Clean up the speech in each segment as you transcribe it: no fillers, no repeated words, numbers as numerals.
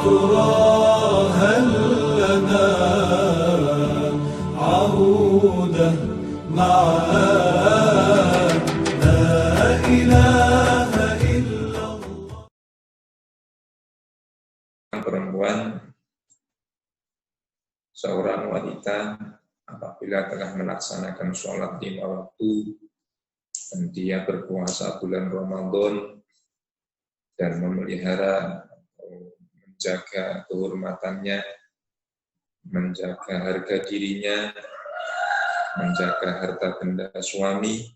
ترى هل لنا عودة معاد لا إله إلا الله. Perempuan, seorang wanita apabila telah melaksanakan sholat 5 waktu dan dia berpuasa bulan Ramadan dan memelihara, menjaga kehormatannya, menjaga harga dirinya, menjaga harta benda suami,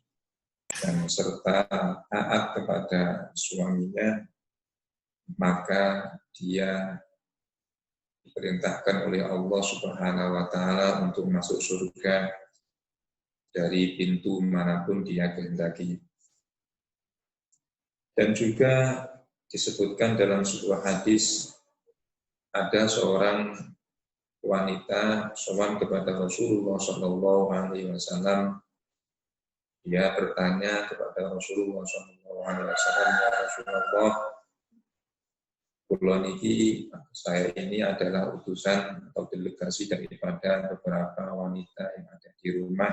dan serta taat kepada suaminya, maka dia diperintahkan oleh Allah Subhanahu wa Ta'ala untuk masuk surga dari pintu manapun dia kehendaki. Dan juga disebutkan dalam sebuah hadis, ada seorang wanita sowan kepada Rasulullah Shallallahu Alaihi Wasallam. Dia bertanya kepada Rasulullah Shallallahu Alaihi Wasallam, ya Rasulullah, kula niki, saya ini adalah utusan atau delegasi daripada beberapa wanita yang ada di rumah,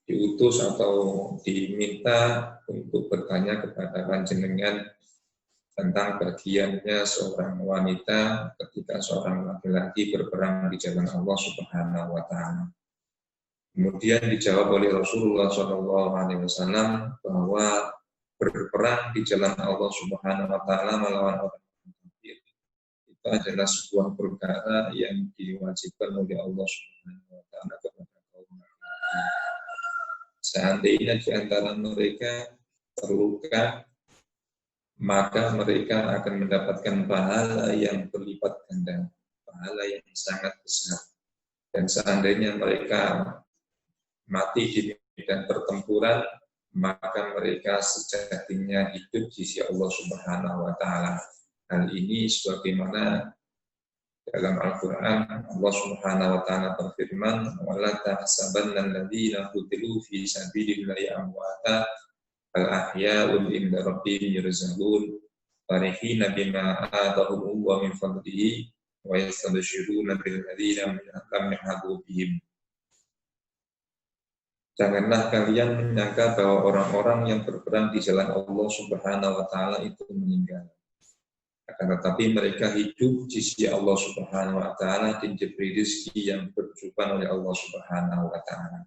diutus atau diminta untuk bertanya kepada panjenengan tentang bagiannya seorang wanita ketika seorang laki-laki berperang di jalan Allah Subhanahu wa Ta'ala. Kemudian dijawab oleh Rasulullah SAW bahwa berperang di jalan Allah Subhanahu wa Ta'ala melawan orang kafir itu adalah sebuah perkara yang diwajibkan oleh Allah Subhanahu wa Ta'ala kepada kaum laki-laki. Seandainya di antara mereka terluka, maka mereka akan mendapatkan pahala yang berlipat ganda, pahala yang sangat besar. Dan seandainya mereka mati di medan pertempuran, maka mereka sejatinya hidup di sisi Allah Subhanahu wa Ta'ala. Hal ini sebagaimana dalam Al-Quran Allah Subhanahu wa Ta'ala berfirman, "Wala tahsabanna alladziina qutilu fi sabilillahi amwata bal ahya'un 'inda rabbihim yurzaqun farihina bima aatahumullahu min fadlihi wa yastabshiruna bil ladziina lam yalhaqu bihim." Janganlah kalian menyangka bahwa orang-orang yang berperang di jalan Allah Subhanahu wa Ta'ala itu meninggal. Akan tetapi mereka hidup di sisi Allah Subhanahu wa Ta'ala dan diberi rezeki yang berjupan oleh Allah Subhanahu wa Ta'ala.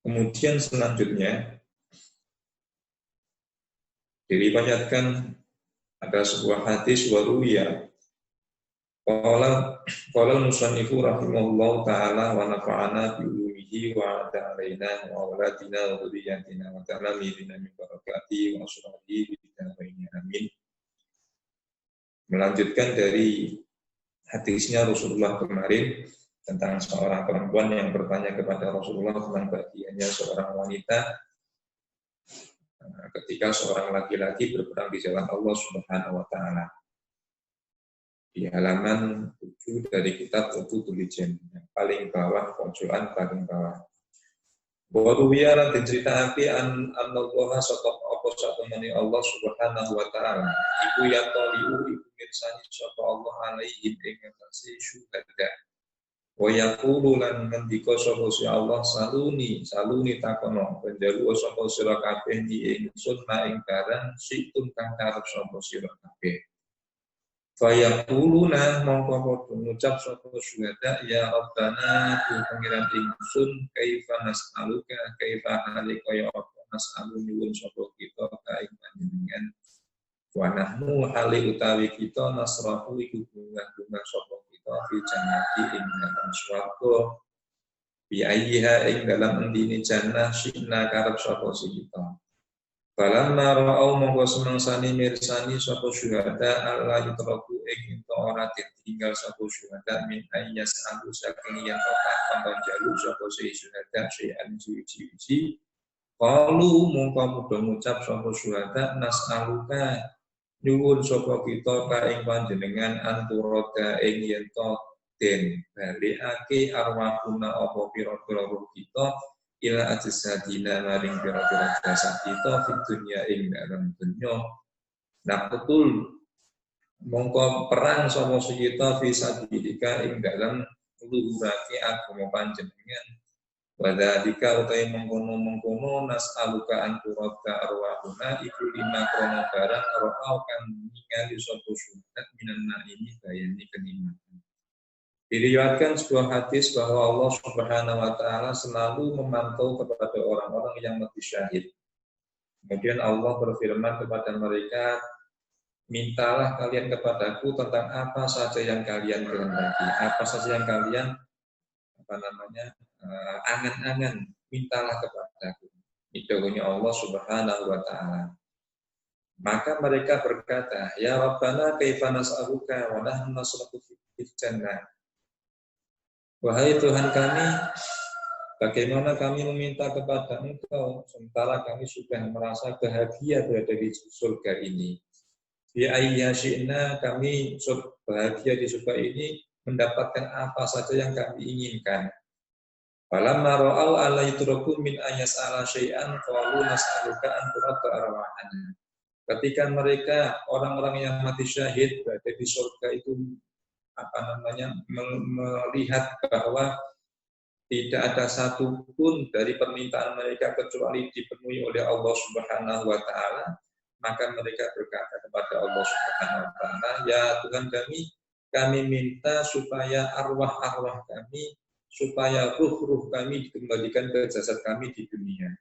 Kemudian selanjutnya diriwayatkan ada sebuah hadis waruya qala al-musannifu rahimahullahu ta'ala wa nafa'ana bi ulumihi wa ta'alaina wa awladina wa dhurriyyatina wa ta'ala mirina min barakati wa surati bid'aini amin. Melanjutkan dari hadisnya Rasulullah kemarin tentang seorang perempuan yang bertanya kepada Rasulullah tentang bagiannya seorang wanita ketika seorang laki-laki berperang di jalan Allah Subhanahu wa Ta'ala. Di halaman 7 dari kitab Utudul Jen, yang paling bawah, pojokan paling bawah. Waruwiya lan diceritake anallaha sapa apa satemene Allah Subhanahu wa Ta'ala iku ya taliu iku mirsani sapa Allah alaihi ing atase syuhada. Wa yaqulu lan ngendika sapa si Allah saluni takono penjalu sapa sira kabeh ing ingsun ing barang situn kang karep sapa sira kabeh. Fayaquluna mongko padha ngucap sapa syuhada ya Rabbana tu pangeran ingsun kaifa nas'aluka kaifa halika ya apa nas'alu nyuwun sapa kita kae panjenengan wa nahnu hali utawi kita nasrahu iku bunga-bunga sapa kita fi jannati ing dalam swarga bi ayyiha ing dalam endine jannah sina karep sapa kita. Falamma ra'au monggo semangsane mirsani sapa syuhada Allah yutraku ing ora ditinggal sapa syuhada min ayyas alu saking yen takon jalu sapa syuhada syai'an suci qalu mongko padha ngucap sapa syuhada nas'aluka nyuwun sapa kita ka ing panjenengan anturoda ing yen to den balikake arwahuna apa pira-pira roh kita ila ajsadina maring pira-pira jasad kita fid dunya ing dalam dunya. Nah betul mongko perang sapa kita fi sabilika ing dalam luhurake agama panjenengan. Wadhalika utai mengkono-mengkono nas'aluka anturodka arwahuna iku lima krono barang ro'au kan ningali sopo syuhat minan na'ini bayani kenikmatan. Diriwayatkan sebuah hadis bahwa Allah Subhanahu wa taala selalu memantau kepada orang-orang yang mati syahid. Kemudian Allah berfirman kepada mereka, mintalah kalian kepadaku tentang apa saja yang kalian kehendaki, apa saja yang kalian angan-angan, mintalah kepadaku. Itu Allah Subhanahu wa taala. Maka mereka berkata, ya Rabbana kaifa nas'aluka wa nahnu nasrafu fil jannah. Wahai Tuhan kami, bagaimana kami meminta kepada Engkau sementara kami sudah merasa bahagia berada di surga ini. Bi ayyasyina, kami bahagia di surga ini mendapatkan apa saja yang kami inginkan. Falamma ra'au alla yutraku min ayas'ala syai'an qalu nas'aluka an turadda arwahana. Ketika mereka orang-orang yang mati syahid berada di surga itu melihat bahwa tidak ada satupun dari permintaan mereka kecuali dipenuhi oleh Allah Subhanahu wa taala, maka mereka berkata kepada Allah Subhanahu wa taala, ya Tuhan kami minta supaya arwah-arwah kami, supaya ruh-ruh kami dikembalikan ke jasad kami di dunia,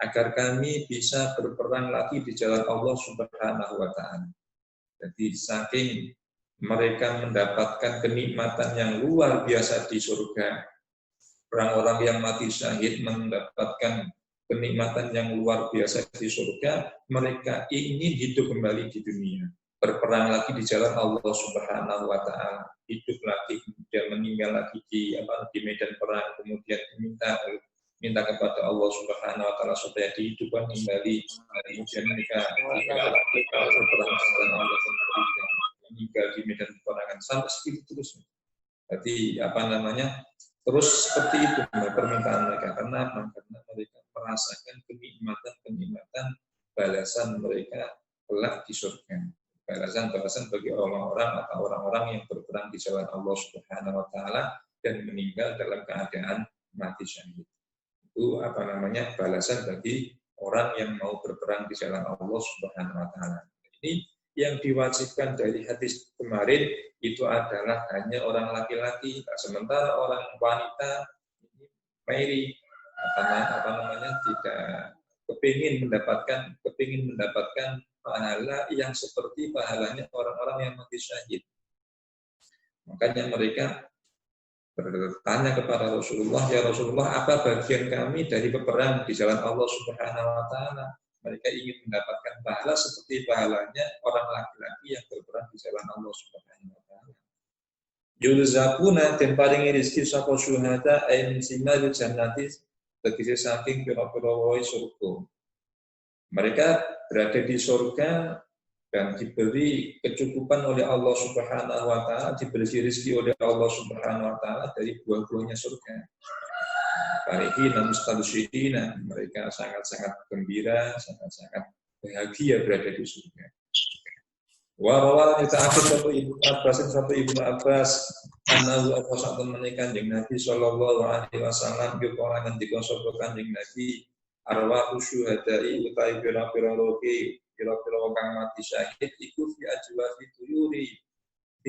agar kami bisa berperang lagi di jalan Allah Subhanahu wa taala. Jadi saking mereka mendapatkan kenikmatan yang luar biasa di surga, orang-orang yang mati syahid mendapatkan kenikmatan yang luar biasa di surga, mereka ingin hidup kembali di dunia, berperang lagi di jalan Allah Subhanahu wa taala, hidup lagi, kemudian meninggal lagi di medan perang, kemudian minta kepada Allah Subhanahu wa taala supaya dihidupkan kembali, kemudian mereka berperang di jalan Allah Subhanahu meninggal di medan peperangan sampai seperti terus. Jadi terus seperti itu permintaan mereka. Karena mereka merasakan kenikmatan balasan mereka kelak di surga. Balasan bagi orang-orang atau orang-orang yang berperang di jalan Allah Subhanahu wa taala dan meninggal dalam keadaan mati syahid. Itu balasan bagi orang yang mau berperang di jalan Allah Subhanahu wa taala. Ini yang diwajibkan dari hadis kemarin itu adalah hanya orang laki-laki, sementara orang wanita ini tidak kepingin mendapatkan pahala yang seperti pahalanya orang-orang yang mati syahid. Makanya mereka bertanya kepada Rasulullah, ya Rasulullah, apa bagian kami dari berperang di jalan Allah Subhanahu wa taala? Mereka ingin mendapatkan pahala seperti pahalanya orang laki-laki yang berperang di jalan Allah Subhanahu wa taala. Yulzaquna temparingi rezeki sapa syuhada ay min simaril jannati, tegese saking pira-pira wae surga. Mereka berada di surga dan diberi kecukupan oleh Allah Subhanahu wa taala, diberi rezeki oleh Allah Subhanahu wa taala dari buah-buahnya surga. Farihina mustabsyirina, mereka sangat-sangat gembira, sangat-sangat bahagia berada di surga. Wa rawal ta'akhir satu Ibnu Abbas annahu aqsatu menikah dengan Nabi sallallahu alaihi wasallam yuqala ngendika sapa Kanjeng Nabi arwah syuhada'i utai pira-pira rohi pira-pira kang mati syahid iku fi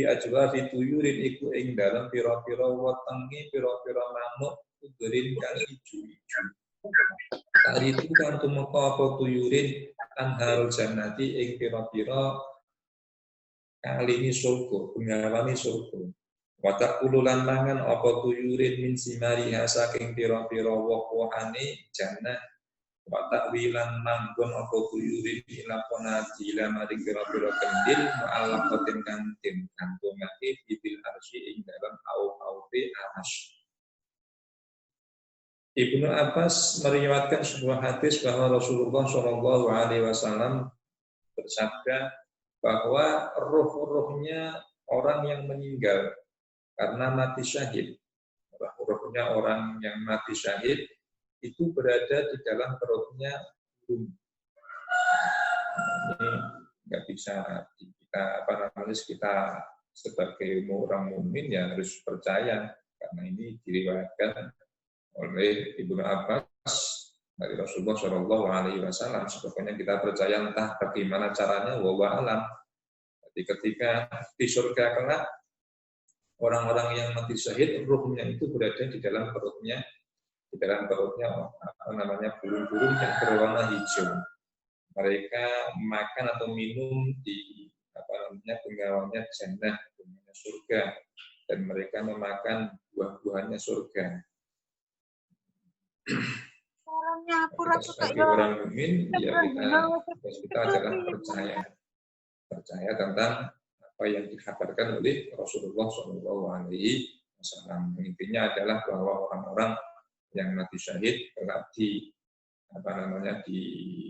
ajwafi tuyurin iku ing dalam pira-pira wetenge pira-pira manuk ugerin kang ijo-ijo. Tadi itu kan tumeka apa tuyurin anharul jannati ing pira-pira kalini surga, pengawani surga. Watak ululan mangan apa tuyurin min simariha saking pira-pira woh-wohane jannah. Watak wilan manggon apa tuyurin ila qanati ila maring pira-pira kendil mu'allaqatin kantin kantungake fitil arsy ing dalam au-aupe arsy. Ibnu Abbas meriwayatkan sebuah hadis bahwa Rasulullah Shallallahu Alaihi Wasallam bersabda bahwa roh-rohnya orang yang meninggal karena mati syahid, roh-rohnya orang yang mati syahid itu berada di dalam perutnya burung. Ini nggak bisa kita kita sebagai orang mukmin ya harus percaya, karena ini diriwayatkan oleh Ibnu Abbas dari Rasulullah Shallallahu Alaihi Wasallam. Sebetulnya kita percaya entah bagaimana caranya, wallahu alam. Jadi ketika di surga kelak orang-orang yang mati syahid, ruhnya itu berada di dalam perutnya burung-burung yang berwarna hijau. Mereka makan atau minum di penggawaannya jannah, bunganya surga, dan mereka memakan buah-buahannya surga. Kita sebagai orang mukmin, ya kita adalah percaya tentang apa yang dikabarkan oleh Rasulullah Shallallahu Alaihi Wasallam. Intinya adalah bahwa orang-orang yang mati syahid kelak di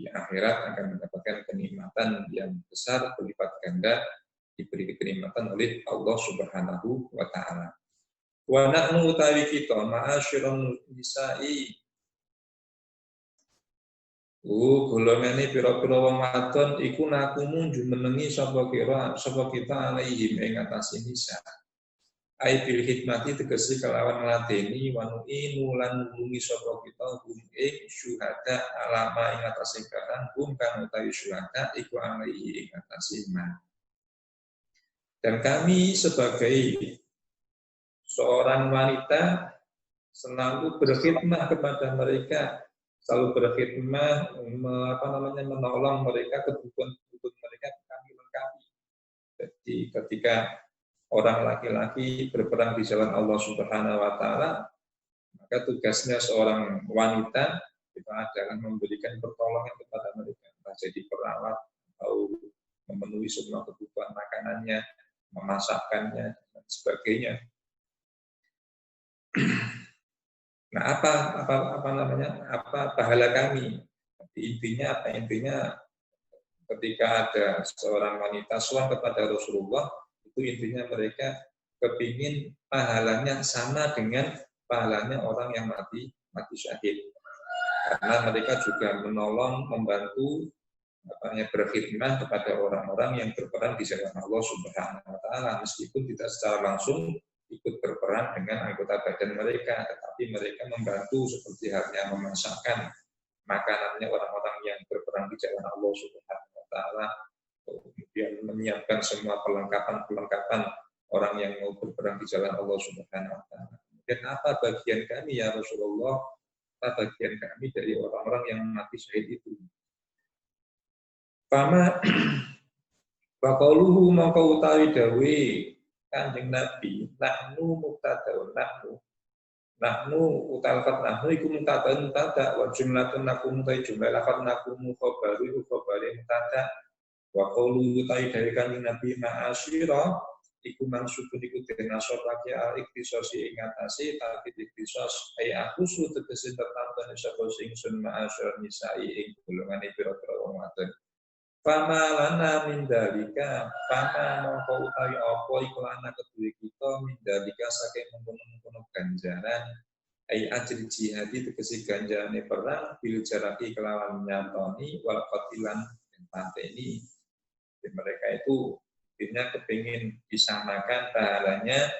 akhirat akan mendapatkan kenikmatan yang besar berlipat ganda, diberi kenikmatan oleh Allah Subhanahu wa taala. Wa nahnu utawi kita ma'asyiron nisa'i golongane pira-pira wong wadon iku nakumu jumenengi sapa kita alaihim ing atase nisa. Ai bil hikmati tegese kelawan ngladeni wanu'inu lan nulungi sapa kita hum ing syuhada alama ing atase barang hum kang utawi syuhada iku alaihi ing atase man. Dan kami sebagai seorang wanita selalu berkhidmat kepada mereka, selalu berkhidmat menolong mereka, kebutuhan mereka kami lengkapi. Jadi ketika orang laki-laki berperang di jalan Allah Subhanahu wa taala, maka tugasnya seorang wanita itu adalah memberikan pertolongan kepada mereka, entah jadi perawat atau memenuhi semua kebutuhan makanannya, memasakkannya dan sebagainya. Nah, apa pahala kami? Intinya ketika ada seorang wanita sowan kepada Rasulullah, itu intinya mereka kepingin pahalanya sama dengan pahalanya orang yang mati syahid. Karena mereka juga menolong, membantu berkhidmat kepada orang-orang yang berperang di jalan Allah Subhanahu wa taala, meskipun tidak secara langsung ikut berperang dengan anggota badan mereka, tetapi mereka membantu seperti halnya memasakkan makanannya orang-orang yang berperang di jalan Allah Subhanahu wa taala, kemudian menyiapkan semua perlengkapan orang yang mau berperang di jalan Allah Subhanahu wa taala. Kemudian apa bagian kami ya Rasulullah? Apa bagian kami dari orang-orang yang mati syahid itu? Fama Baqauluhu maka utawi dawe Kanjeng Nabi, nahnu mubtadaun nahnu utalfat nahnu iku mubtadaun mubtada wa jumlatun nakum ta jumlah lafat nakum khabaru mubtada wa qauluhu utawi dawe Kanjeng Nabi ma'asyira iku mansubun iku denasotake al iktisasi ing atase tapi iktisas ay akhusu tegese tertambahan sapa sing sun ma'asyir nisai ing golongane pira-pira wong wadon. Fama lana min dalika, fama mongko utawi apa iku lana kedue kita min dalika saking mengkono-mengkono ganjaran ai ajri jihadi tegese ganjarane perang bil jaraki kelawan nyatoni wal qatilan dan pateni. Mereka itu akhirnya kepingin disamakan pahalanya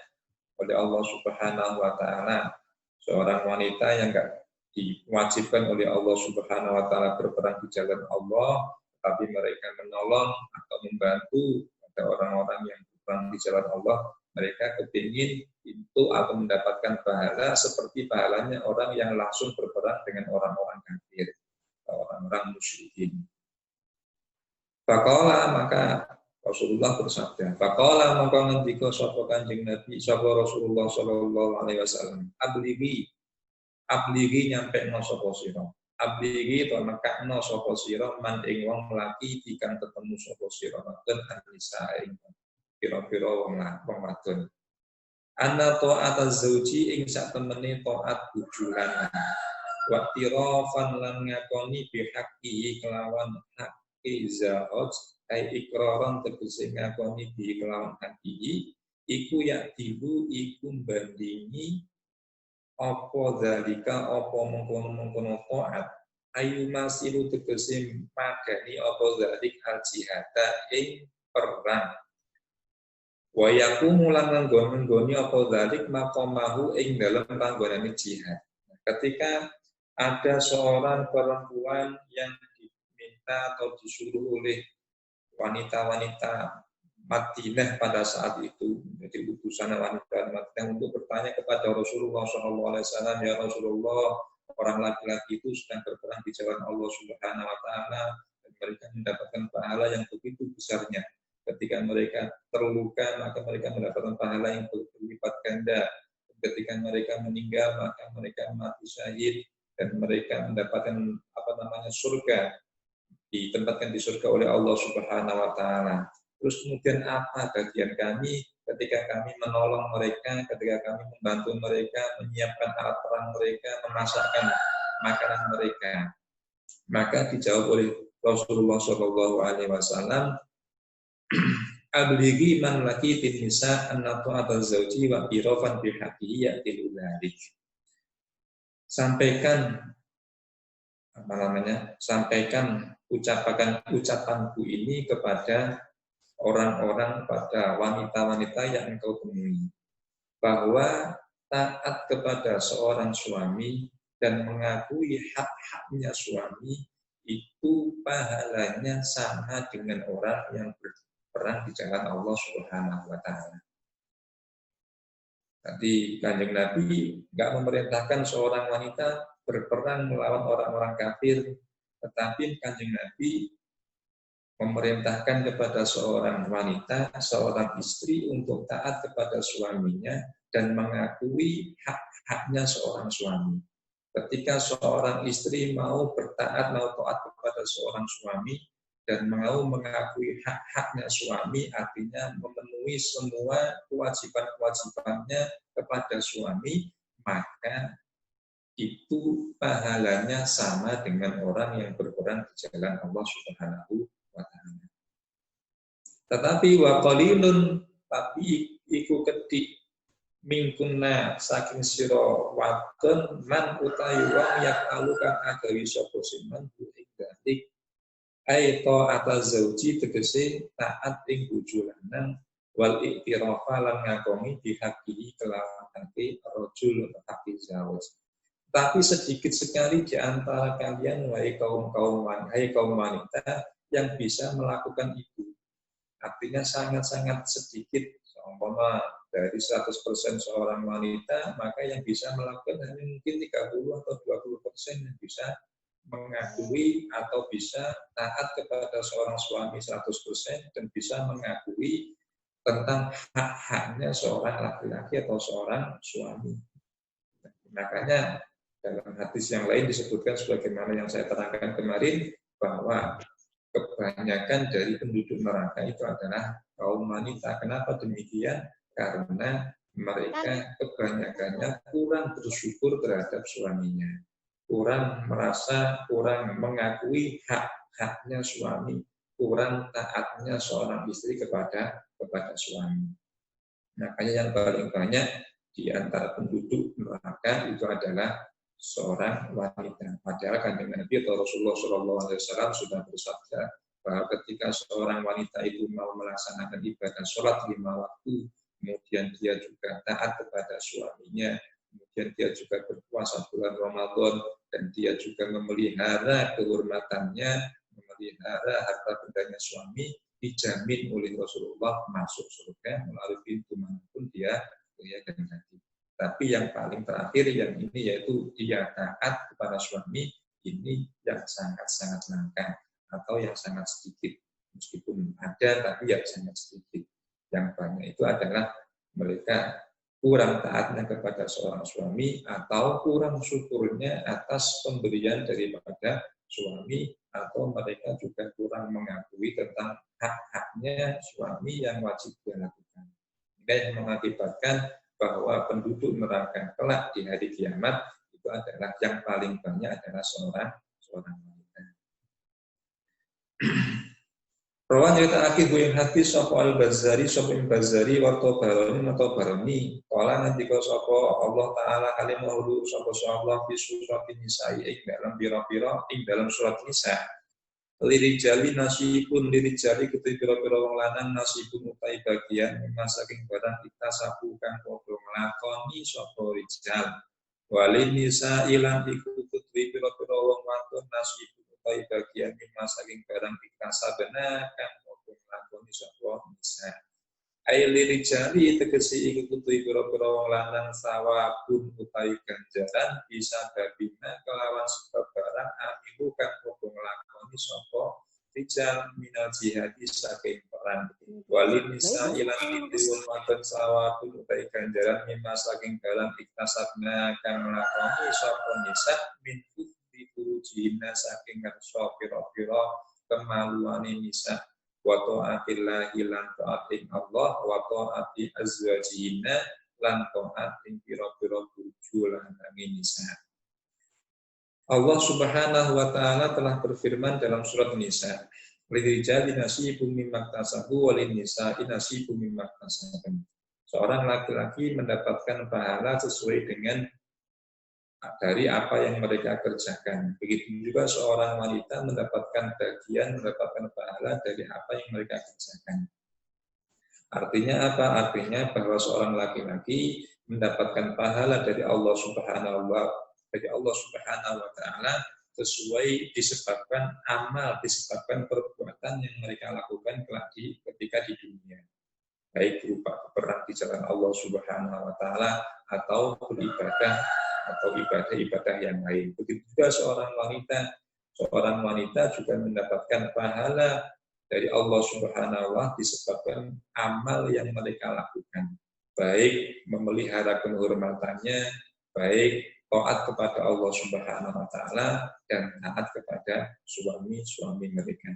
oleh Allah Subhanahu wa taala. Seorang wanita yang enggak diwajibkan oleh Allah Subhanahu wa taala berperang di jalan Allah, tapi mereka menolong atau membantu pada orang-orang yang berperang di jalan Allah, mereka kepingin itu atau mendapatkan pahala seperti pahalanya orang yang langsung berperang dengan orang-orang kafir atau orang-orang musyrikin. Faqala maka Rasulullah bersabda, faqala maka ngendika sapa Kanjeng Nabi sapa Rasulullah sallallahu alaihi wasallam, abligi nyampe no sapa sira. Abligi to nekakno sapa sira man ing wong laki dikang ketemu sapa sira wadon anisa ing pira-pira wong wadon. Anna ta'ata zauji ing sak temene taat bojo lanang. Wa tirafan lan ngakoni bihaqqi kelawan haqqi zauj ai ikraran tegese ngakoni bi kelawan haqqi iku ya dibu iku bandingi apa zalika apa mengkono-mengkono taat ayuma silu tegese magani apa zalik al jihada ing perang wa yaqumu lan nggoni apa zalik maqamahu ing dalam panggonane jihad. Ketika ada seorang perempuan yang diminta atau disuruh oleh wanita-wanita Madinah pada saat itu, jadi utusan wanita Madinah untuk bertanya kepada Rasulullah SAW, ya Rasulullah, orang laki-laki itu sedang berperang di jalan Allah Subhanahu Wa Taala dan mereka mendapatkan pahala yang begitu besarnya. Ketika mereka terluka, maka mereka mendapatkan pahala yang berlipat ganda. Ketika mereka meninggal, maka mereka mati syahid dan mereka mendapatkan surga, ditempatkan di surga oleh Allah Subhanahu Wa Taala. Terus kemudian apa bagian kami ketika kami menolong mereka, ketika kami membantu mereka, menyiapkan alat perang mereka, memasakkan makanan mereka? Maka dijawab oleh Rasulullah SAW, ablighi man laki bin nisa annatu abal zawji wa irafan bihaqi ya'til ulalik. Sampaikan ucapanku ini kepada orang-orang, pada wanita-wanita yang engkau temui, bahwa taat kepada seorang suami dan mengakui hak-haknya suami itu pahalanya sama dengan orang yang berperang di jalan Allah Subhanahu Wa Taala. Tadi Kanjeng Nabi nggak memerintahkan seorang wanita berperang melawan orang-orang kafir, tetapi Kanjeng Nabi memerintahkan kepada seorang wanita, seorang istri untuk taat kepada suaminya dan mengakui hak-haknya seorang suami. Ketika seorang istri mau bertaat, mau taat kepada seorang suami dan mau mengakui hak-haknya suami, artinya memenuhi semua kewajiban-kewajibannya kepada suami, maka itu pahalanya sama dengan orang yang berperang di jalan Allah Subhanahu wa Ta'ala. Tetapi wa qalilun, tapi iku kedik mingkunna saking sira wadon man utawi wong yaqalu kang agawi sapa siman ing dalem ai ta'ata zauji tegese taat ing bojo lanang wal iktirafa lan ngakomi dihakihi kelawan hati rajul hati zawaj. Tapi sedikit sekali di antara kalian wahai kaum wanita yang bisa melakukan itu. Artinya sangat-sangat sedikit. Umpama dari 100% seorang wanita, maka yang bisa melakukan hanya mungkin 30 atau 20% yang bisa mengakui atau bisa taat kepada seorang suami 100% dan bisa mengakui tentang hak-haknya seorang laki-laki atau seorang suami. Makanya dalam hadis yang lain disebutkan sebagaimana yang saya terangkan kemarin, bahwa kebanyakan dari penduduk neraka itu adalah kaum wanita. Kenapa demikian? Karena mereka kebanyakannya kurang bersyukur terhadap suaminya, kurang mengakui hak-haknya suami, kurang taatnya seorang istri kepada suami. Makanya yang paling banyak di antara penduduk neraka itu adalah seorang wanita. Padahal Kanjeng Nabi atau Rasulullah SAW sudah bersabda bahwa ketika seorang wanita itu mau melaksanakan ibadah sholat 5 waktu, kemudian dia juga taat kepada suaminya, kemudian dia juga berpuasa bulan Ramadan, dan dia juga memelihara kehormatannya, memelihara harta bendanya suami, dijamin oleh Rasulullah masuk surga melalui pintu manapun dia kehendaki. Tapi yang paling terakhir yang ini yaitu dia taat kepada suami, ini yang sangat-sangat langka atau yang sangat sedikit. Meskipun ada tapi yang sangat sedikit. Yang banyak itu adalah mereka kurang taatnya kepada seorang suami atau kurang syukurnya atas pemberian daripada suami, atau mereka juga kurang mengakui tentang hak-haknya suami yang wajib dia lakukan. Ini yang mengakibatkan bahwa penduduk neraka kelak di hari kiamat itu adalah yang paling banyak adalah seorang wanita. Rawan nyritakake ing hadis sapa Al-Bazzari sapa Al-Bazzari wa Tabarani kala ngendika sapa Allah taala kalimahul sapa Allah fi surat Nisa ing dalam pira-pira ing dalam surat Nisa lirijali nasibun lirijali kuwi pira-pira wong lanang nasibun utai bagian saking barang kita sapu kang padha nglakoni sapa rijal walin nisa ilan iku kuwi pira-pira wong wadon nasibun utai bagian saking barang kita sabena kang padha nglakoni sapa nisa aili rijali tegese iku kuwi pira-pira wong lanang sawabun utai ganjaran bisa babina kelawan sebab barang amilu kang padha nglakoni sapa rijal minal jihadi saking perang walin nisa ilan itu wong wadon sawabun utai ganjaran mimma saking barang iktasabna kang nglakoni sapa nisa min furujina saking ngarsa pira-pira kemaluane nisa wa ta'atillahi lan ta'atin Allah wa ta'ati azwajina lan ta'atin pira-pira bojo lanang nisa. Allah Subhanahu wa taala telah berfirman dalam surat Nisa, "Lirijali nasibum mimma iktasabu wa lin-nisa'i nasibum mimma iktasabun." Seorang laki-laki mendapatkan pahala sesuai dengan dari apa yang mereka kerjakan. Begitu juga seorang wanita mendapatkan bagian, mendapatkan pahala dari apa yang mereka kerjakan. Artinya apa? Artinya bahwa seorang laki-laki mendapatkan pahala dari Allah Subhanahu wa taala sesuai disebabkan amal, disebabkan perbuatan yang mereka lakukan ketika di dunia. Baik berupa berperang di jalan Allah Subhanahu wa taala atau beribadah atau ibadah-ibadah yang lain. Begitu juga seorang wanita juga mendapatkan pahala dari Allah Subhanahu wa taala disebabkan amal yang mereka lakukan. Baik memelihara kehormatannya, baik taat kepada Allah Subhanahu wa taala dan taat kepada suami-suami mereka.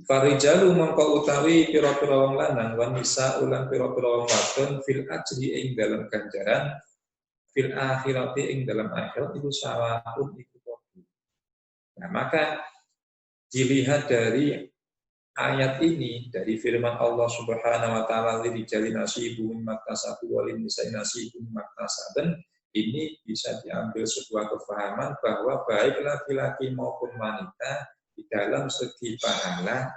Farijalu mangko utawi pira-pira wong lanang wan nisa ulan pira-pira wong wadon fil ajri ing dalam ganjaran fil akhirati ing dalam akhirat itu sawa'un iku padha. Nah, maka dilihat dari ayat ini dari firman Allah Subhanahu wa taala lirijali nasibu mimma iktasabu wa lin-nisa'i nasibu mimma iktasaban, ini bisa diambil sebuah kefahaman bahwa baik laki-laki maupun wanita di dalam segi pahala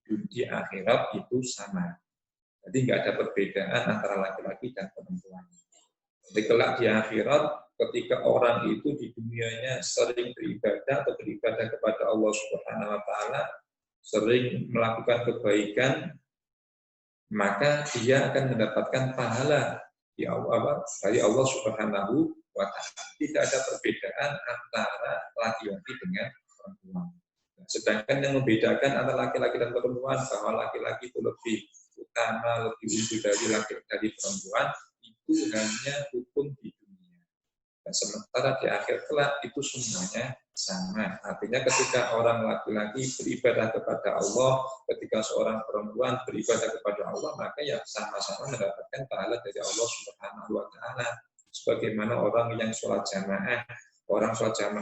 di akhirat itu sama. Jadi nggak ada perbedaan antara laki-laki dan perempuan. Jadi kelak di akhirat ketika orang itu di dunianya sering beribadah atau beribadah kepada Allah Subhanahu wa taala, sering melakukan kebaikan, maka dia akan mendapatkan pahala dari Allah Subhanahu wa taala. Tidak ada perbedaan antara laki-laki dengan perempuan. Sedangkan yang membedakan antara laki-laki dan perempuan bahwa laki-laki itu lebih utama, lebih unggul dari perempuan, itu hanya hukum di dunia. Dan sementara di akhir kelak itu semuanya sama. Artinya ketika orang laki-laki beribadah kepada Allah, ketika seorang perempuan beribadah kepada Allah, maka ya sama-sama mendapatkan pahala dari Allah Subhanahu wa taala. Sebagaimana orang yang sholat jamaah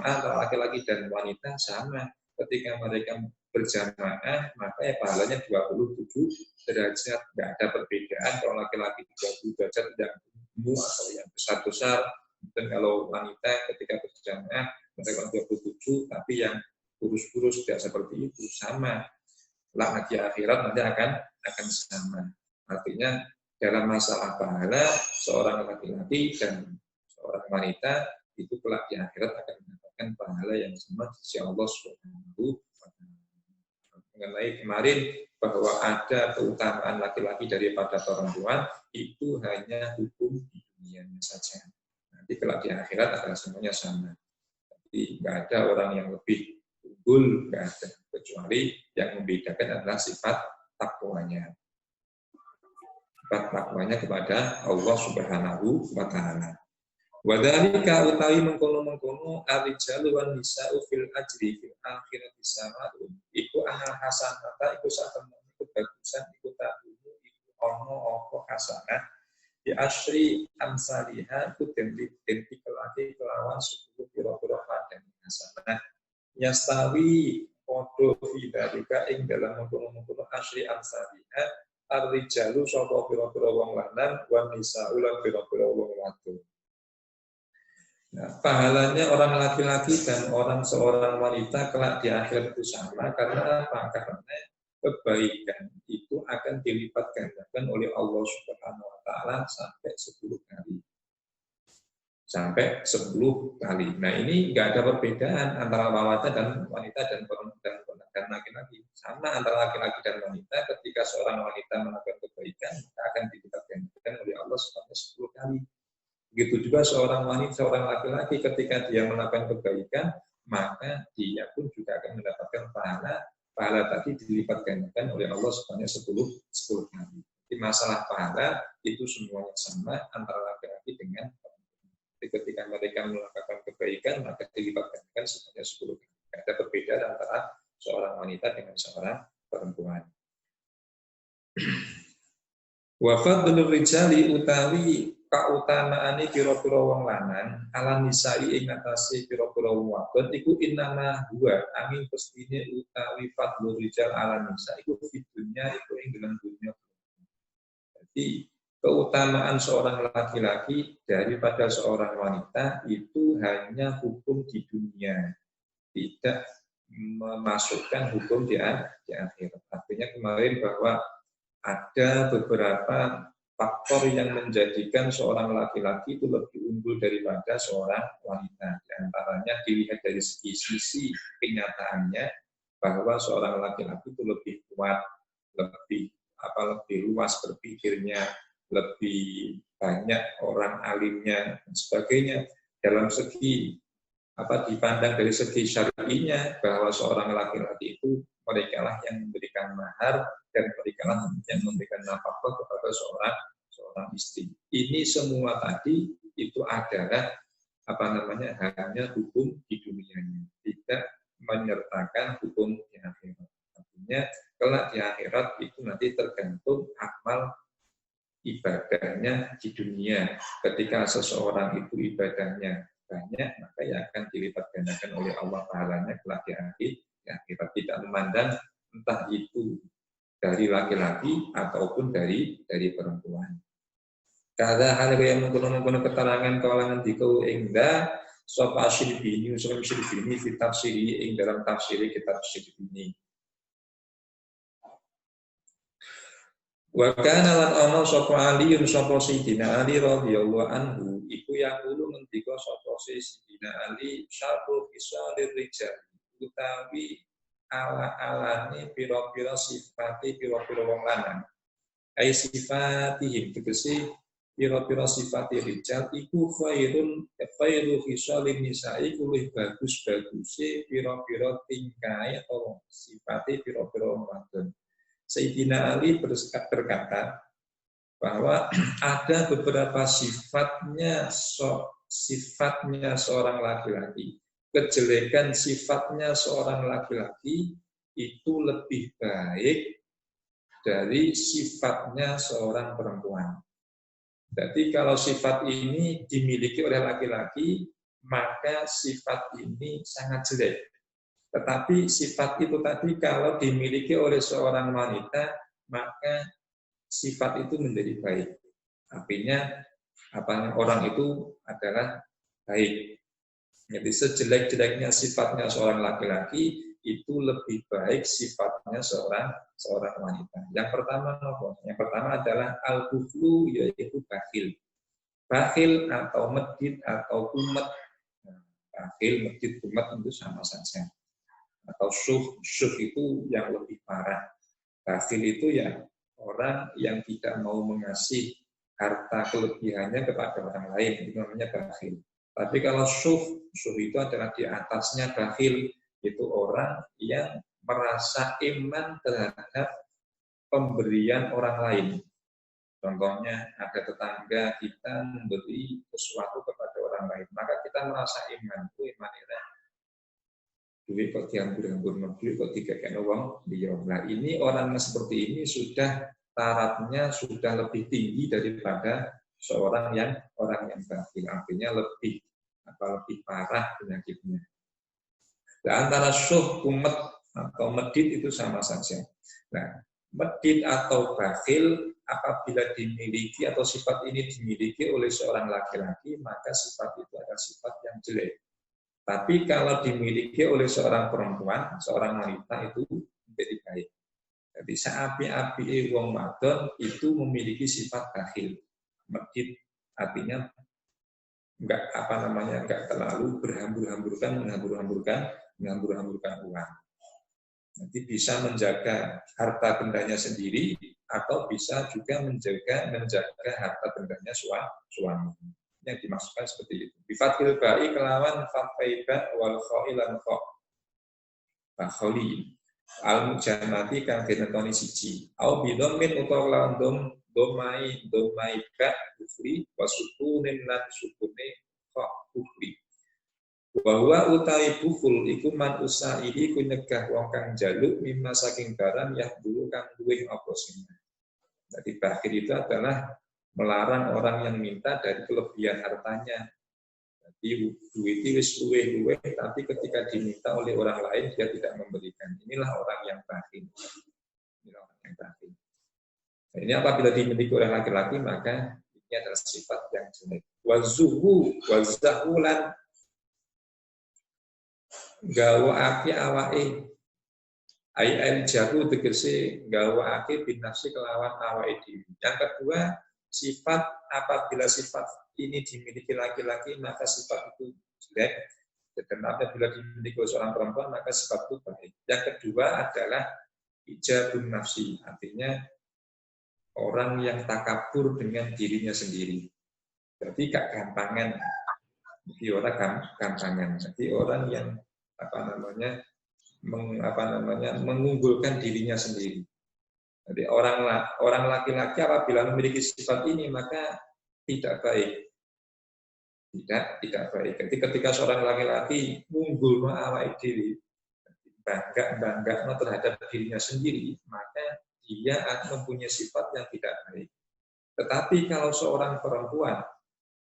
antara laki-laki dan wanita sama. Ketika mereka berjamaah, maka ya pahalanya 27 derajat. Tidak ada perbedaan kalau laki-laki 30 derajat tidak umum atau yang besar-besar. Dan kalau wanita ketika berjamaah, mereka 27, tapi yang kurus-kurus tidak seperti itu, sama. Kelak di akhirat nanti akan sama. Artinya dalam masalah pahala, seorang laki-laki dan seorang wanita itu kelak di akhirat akan mendapatkan pahala yang sama di sisi Allah Subhanahu wa taala. Mengenai kemarin bahwa ada keutamaan laki-laki daripada perempuan, itu hanya hukum di dunianya saja. Nanti kelak di akhirat adalah semuanya sama. Jadi nggak ada orang yang lebih unggul, nggak ada. Kecuali yang membedakan adalah sifat takwanya. Sifat takwanya kepada Allah Subhanahu wa taala. Wadhalika utawi mengkono-mengkono ar-rijalu wan nisa'u fil ajri fil akhirati sawa'un. Iku anal hasanata iku satemene kebagusan iku takunu iku ana apa hasanah di asri amsaliha iku den dikelake kelawan 10 pira-pira padane hasanah. Yastawi padha padha fi dalika ing dalam mengkono-mengkono asri amsalina ar-rijalu sapa pira-pira wong lanang wan nisa'u lan pira-pira wong wadon. Nah, pahalanya orang laki-laki dan seorang wanita kelak di akhirat itu sama karena apa? Karena kebaikan itu akan dilipat gandakan oleh Allah Subhanahu wa taala sampai 10 kali. Sampai 10 kali. Nah, ini enggak ada perbedaan antara wanita dan laki-laki. Sama antara laki-laki dan wanita, ketika seorang wanita melakukan kebaikan, maka akan dilipat gandakan oleh Allah sampai 10 kali. Begitu juga seorang laki-laki ketika dia melakukan kebaikan, maka dia pun juga akan mendapatkan pahala tadi dilipat gandakan oleh Allah sebanyak 10 kali. Jadi masalah pahala itu semuanya sama antara laki-laki dengan perempuan. Jadi ketika mereka melakukan kebaikan, maka dilipat gandakan sebanyak 10 kali. Tidak ada perbedaan antara seorang wanita dengan seorang perempuan. Wa fadlur rijali utawi kautamaane pira-pira wong lanang ala nisai ing atase pira-pira wong wadon iku innama huwa angin pestine utawi fadlur rijal ala nisa iku fitunya iku ing dalam dunia. Jadi keutamaan seorang laki-laki daripada seorang wanita itu hanya hukum di dunia, tidak memasukkan hukum di akhirat. Artinya kemarin bahwa ada beberapa faktor yang menjadikan seorang laki-laki itu lebih unggul daripada seorang wanita. Di antaranya dilihat dari sisi kenyataannya bahwa seorang laki-laki itu lebih kuat, lebih luas berpikirnya, lebih banyak orang alimnya dan sebagainya. Dalam segi dipandang dari segi syar'inya bahwa seorang laki-laki itu mereka lah yang memberikan mahar dan mereka lah yang memberikan nafkah kepada seorang istri. Ini semua tadi itu adalah hanya hukum di dunianya, tidak menyertakan hukum di akhirat. Artinya kelak di akhirat itu nanti tergantung amal ibadahnya di dunia. Ketika seseorang itu ibadahnya banyak, maka ya akan dilipat gandakan oleh Allah pahalanya kelak di akhirat, tidak memandang entah itu dari laki-laki ataupun dari perempuan. Kada hal yang mengkono keterangan kalangan dikau engda sapa Syibini usul Syibini fi tafsiri ing dalam tafsir kitab Syibini. Wa kana lan ana sapa Ali sapa Sayyidina Ali radhiyallahu anhu iku yaqulu ngendika sapa Sayyidina Ali syarru fisalir rijal utawi ala-alane pira-pira sifate pira-pira wong lanang. Ai sifatihim tegese pira-pira sifate rijal iku khairu fisalin nisa'i kulih bagus-baguse pira-pira tingkae atau sifate pira-pira wong wadon. Sayyidina Ali berkata bahwa ada beberapa sifatnya seorang laki-laki. Kejelekan sifatnya seorang laki-laki itu lebih baik dari sifatnya seorang perempuan. Jadi kalau sifat ini dimiliki oleh laki-laki, maka sifat ini sangat jelek. Tetapi sifat itu tadi kalau dimiliki oleh seorang wanita, maka sifat itu menjadi baik. Artinya orang itu adalah baik. Jadi sejelek-jeleknya sifatnya seorang laki-laki itu lebih baik sifatnya seorang wanita. Yang pertama adalah al-buflu, yaitu bakhil. Bakhil atau medit atau kumet. Bakhil, medit, kumet itu sama saja. Atau syuh itu yang lebih parah. Bakhil itu ya orang yang tidak mau mengasih harta kelebihannya kepada orang lain, itu namanya bakhil. Tapi kalau syuh itu adalah di atasnya bakhil, itu orang yang merasa iman terhadap pemberian orang lain. Contohnya ada tetangga kita memberi sesuatu kepada orang lain, maka kita merasa iman itu duit kok diambur-ambur, duit kok dikekek uang dia. Nah ini orang seperti ini sudah tarafnya sudah lebih tinggi daripada orang yang bakhil, artinya lebih parah penyakitnya. Nah, antara syuh kumet atau medit itu sama saja. Nah, medit atau bakhil apabila dimiliki atau sifat ini dimiliki oleh seorang laki-laki, maka sifat itu adalah sifat yang jelek. Tapi kalau dimiliki oleh seorang perempuan, seorang wanita itu menjadi baik. Jadi seapi-api wong wadon itu memiliki sifat bakhil. Medit artinya enggak terlalu menghambur-hamburkan uang. Nanti bisa menjaga harta bendanya sendiri atau bisa juga menjaga harta bendanya suami. Yang dimaksudkan seperti itu. Bifathil ba'i kelawan fatfaibat wal khailan kha. Bakholi al-mujamati kang dinentoni siji. Au bidommin utawa lawan domai ba kufri wasukunin lan sukune kha kufri. Bahwa utawi bukul iku man usaihi ku nyegah wong kang njaluk mimma saking barang yah dulu kang duwe apa sing. Jadi bakhil itu adalah melarang orang yang minta dari kelebihan hartanya. Jadi duit wis luweh tapi ketika diminta oleh orang lain dia tidak memberikan. Inilah orang yang bakhil. Nah, ini apabila dimiliki oleh laki-laki maka ini adalah sifat yang jelek. Wazuhu wazahulan gawa aki awake ayat jahu tegese gawa aki binafsi kelawan awake dhewe. Yang kedua, sifat apabila sifat ini dimiliki laki-laki maka sifat itu jelek, dan apabila dimiliki oleh seorang perempuan maka sifat itu baik. Yang kedua adalah ijabun nafsi, artinya orang yang takabur dengan dirinya sendiri. Jadi gak gampangan. Jadi orang gampangan. Jadi orang yang mengunggulkan dirinya sendiri. Jadi orang laki-laki apabila memiliki sifat ini maka tidak baik. Tidak baik. Jadi ketika seorang laki-laki unggul awake diri, bangga terhadap dirinya sendiri, maka dia akan mempunyai sifat yang tidak baik. Tetapi kalau seorang perempuan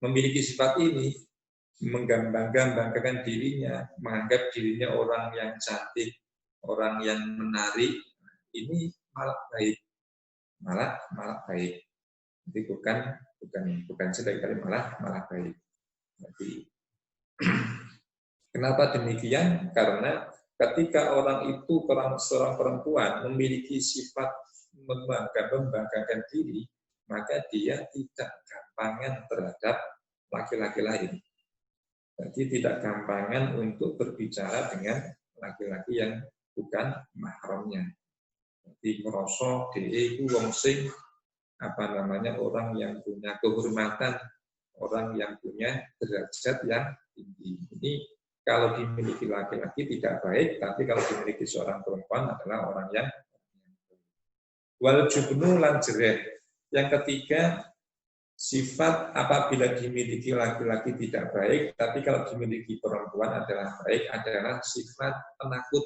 memiliki sifat ini, membanggakan dirinya, menganggap dirinya orang yang cantik, orang yang menarik, ini malah baik, malah baik. Jadi bukan jelek, kali malah baik. Jadi kenapa demikian? Karena ketika orang itu seorang perempuan memiliki sifat membanggakan diri, maka dia tidak gampangan terhadap laki-laki lain. Jadi tidak gampangan untuk berbicara dengan laki-laki yang bukan mahramnya. Jadi merosok dia itu wong sing orang yang punya kehormatan, orang yang punya derajat yang tinggi. Ini kalau dimiliki laki-laki tidak baik, tapi kalau dimiliki seorang perempuan adalah orang yang wal jubnu lan jereh. Yang ketiga, sifat apabila dimiliki laki-laki tidak baik, tapi kalau dimiliki perempuan adalah baik, adalah sifat penakut.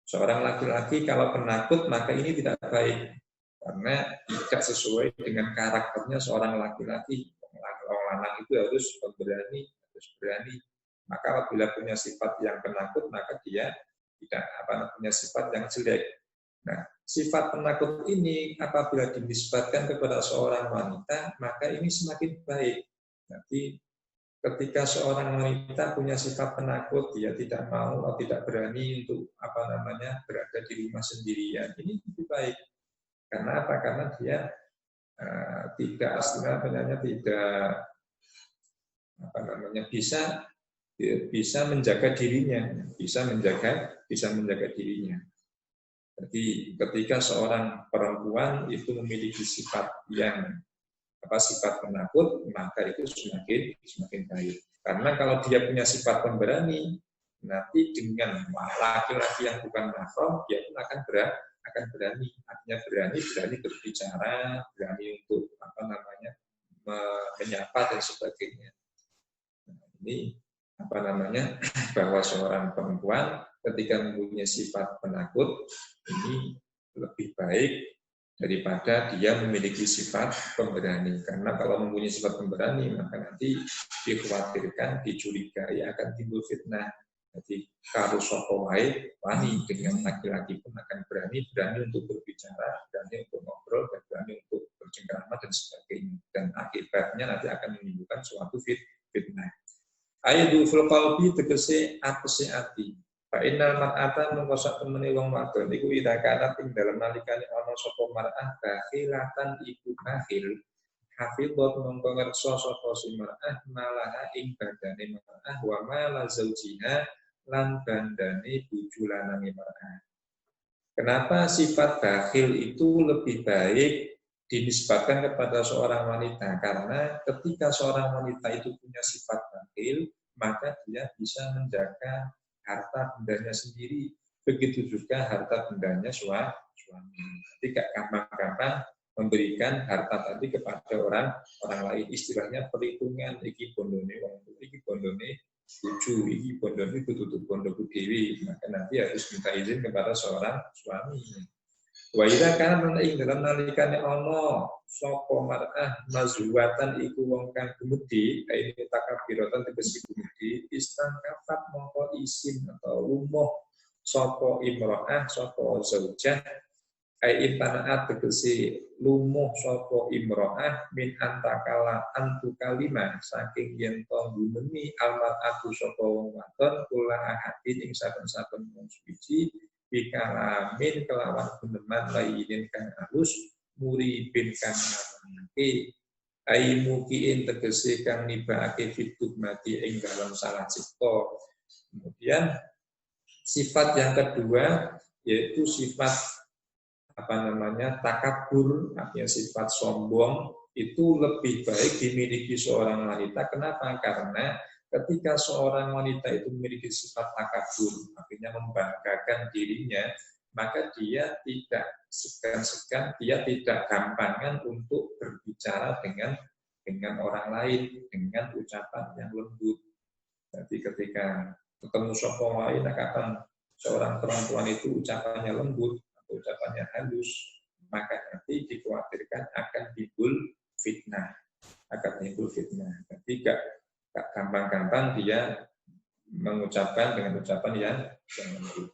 Seorang laki-laki kalau penakut, maka ini tidak baik. Karena tidak sesuai dengan karakternya seorang laki-laki. Orang lanang itu harus berani. Maka apabila punya sifat yang penakut, maka dia tidak punya sifat yang jelek. Nah, sifat penakut ini apabila dinisbatkan kepada seorang wanita, maka ini semakin baik. Jadi ketika seorang wanita punya sifat penakut, dia tidak mau atau tidak berani untuk berada di rumah sendirian, ini lebih baik. Karena apa? Karena dia tidak bisa menjaga dirinya, bisa menjaga dirinya. Jadi ketika seorang perempuan itu memiliki sifat yang sifat penakut, maka itu semakin baik. Karena kalau dia punya sifat pemberani, nanti dengan laki-laki yang bukan mahram, dia pun akan berani. Artinya berani berbicara, berani untuk menyapa dan sebagainya. Nah, ini bahwa seorang perempuan ketika mempunyai sifat penakut ini lebih baik daripada dia memiliki sifat pemberani. Karena kalau mempunyai sifat pemberani maka nanti dikhawatirkan, dicurigai akan timbul fitnah. Jadi kalau sapa wae wani dengan laki-laki pun akan berani untuk berbicara, berani untuk ngobrol, dan berani untuk bercengkrama dan sebagainya. Dan akibatnya nanti akan menimbulkan suatu fitnah. Ayat fil qalbi tegese apese ati. Fa innal mar'ata mengkosak temene wong wadon iku ida kana ing dalem nalikane ana sapa mar'ah bakhilatan iku bakhil. Hafidhot mongko ngersa sapa si mar'ah malaha ing badane mar'ah wa mala zaujiha lan bandane bojo lanange mar'ah. Kenapa sifat bakhil itu lebih baik dinisbatkan kepada seorang wanita? Karena ketika seorang wanita itu punya sifat bakhil, maka dia bisa menjaga harta bendanya sendiri. Begitu juga harta bendanya suami. Tidak gampang-gampang memberikan harta tadi kepada orang lain. Istilahnya perhitungan iki bondone wong iki bondone bojo iki bondone tutup bondoku dewi, maka nanti harus minta izin kepada seorang suami. Wa idza kana ing dalam nalikane ana sapa mar'ah mazwatan iku wong kang gumedhe aine takabiratan tegese gumedhe istangkafat mongko isin atau lumuh sapa imra'ah sapa zaujah ai tanat tegese lumuh sapa imra'ah min antakala antu kalima saking yen to gumeni almar'atu sapa wong wadon kula ahadin ing saben-saben wong suci bikalamin kelawan guneman lainin kang halus muribin kang ngamake ai mukiin tegese kang nibake fituk mati ing dalam salah cipta. Kemudian sifat yang kedua yaitu sifat takabur, artinya sifat sombong itu lebih baik dimiliki seorang wanita. Kenapa? Karena ketika seorang wanita itu memiliki sifat takabur, artinya membanggakan dirinya, maka dia tidak segan-segan, dia tidak gampangan untuk berbicara dengan orang lain dengan ucapan yang lembut. Jadi ketika ketemu sapa wae kapan seorang perempuan itu ucapannya lembut, ucapannya halus, maka nanti dikhawatirkan akan timbul fitnah. Jadi gak gampang-gampang dia mengucapkan dengan ucapan yang lembut.